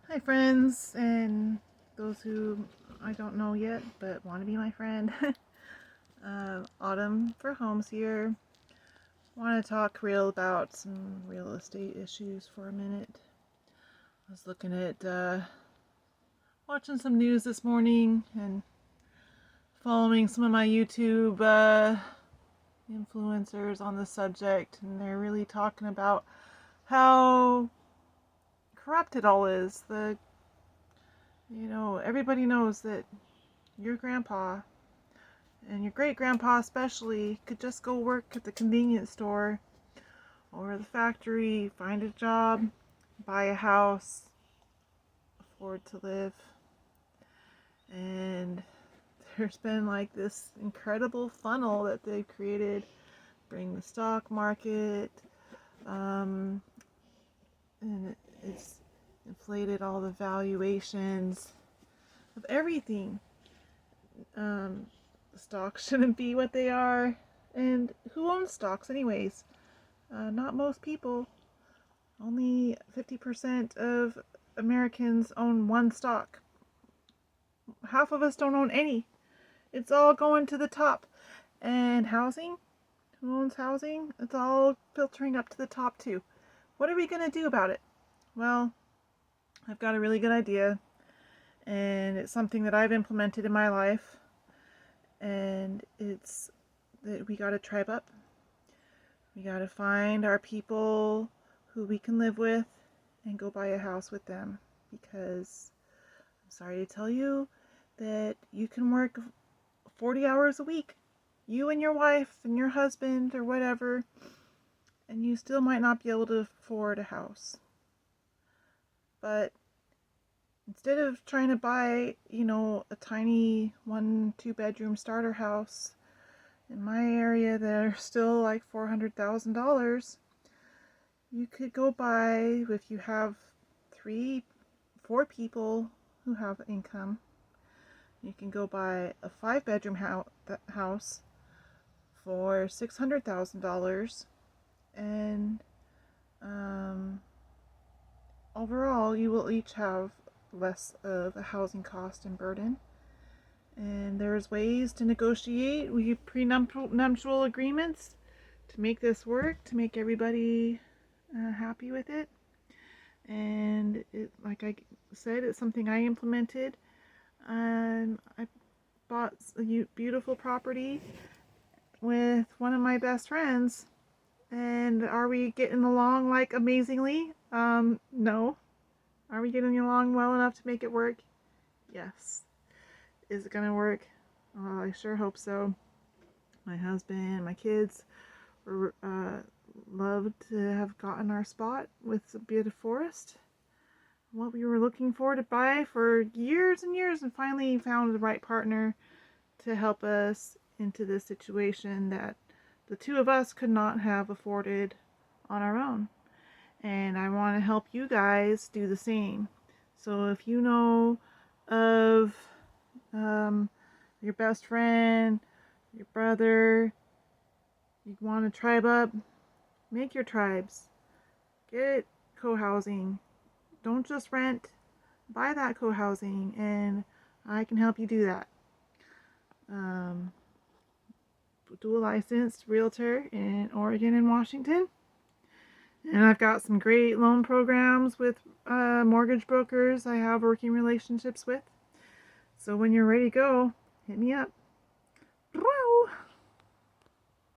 Hi friends and those who I don't know yet but want to be my friend. Autumn for Homes here. Want to talk real about some real estate issues for a minute. I was looking at watching some news this morning and following some of my YouTube influencers on the subject, and they're really talking about how corrupt it all is. Everybody knows that your grandpa and your great grandpa especially could just go work at the convenience store or the factory, find a job, buy a house, afford to live. And there's been like this incredible funnel that they've created, bring the stock market, um, and it's inflated all the valuations of everything. Um, Stocks shouldn't be what they are. And who owns stocks, anyways? Not most people. Only 50% of Americans own one stock. Half of us don't own any. It's all going to the top. And housing? Who owns housing? It's all filtering up to the top, too. What are we going to do about it? Well, I've got a really good idea. And it's something that I've implemented in my life. And it's that we got to tribe up. We got to find our people who we can live with and go buy a house with them, because I'm sorry to tell you that you can work 40 hours a week, you and your wife and your husband or whatever, and you still might not be able to afford a house. But instead of trying to buy, a tiny 1-2 bedroom starter house in my area that are still like $400,000, you could go buy, if you have 3-4 people who have income, you can go buy a 5-bedroom house for $600,000, and overall you will each have less of a housing cost and burden. And there's ways to negotiate. We have prenuptial agreements to make this work, to make everybody happy with it. And like I said, it's something I implemented. And I bought a beautiful property with one of my best friends. And are we getting along like amazingly? No. Are we getting along well enough to make it work? Yes. Is it gonna work? Well, I sure hope so. My husband, my kids were loved to have gotten our spot with a bit of forest. What we were looking for to buy for years and years, and finally found the right partner to help us into this situation that the two of us could not have afforded on our own. And I want to help you guys do the same. So if you know of your best friend, your brother, you want to tribe up, make your tribes. Get co-housing. Don't just rent. Buy that co-housing, and I can help you do that. Um, Dual licensed realtor in Oregon and Washington. And I've got some great loan programs with mortgage brokers I have working relationships with. So when you're ready to go, hit me up. Wow.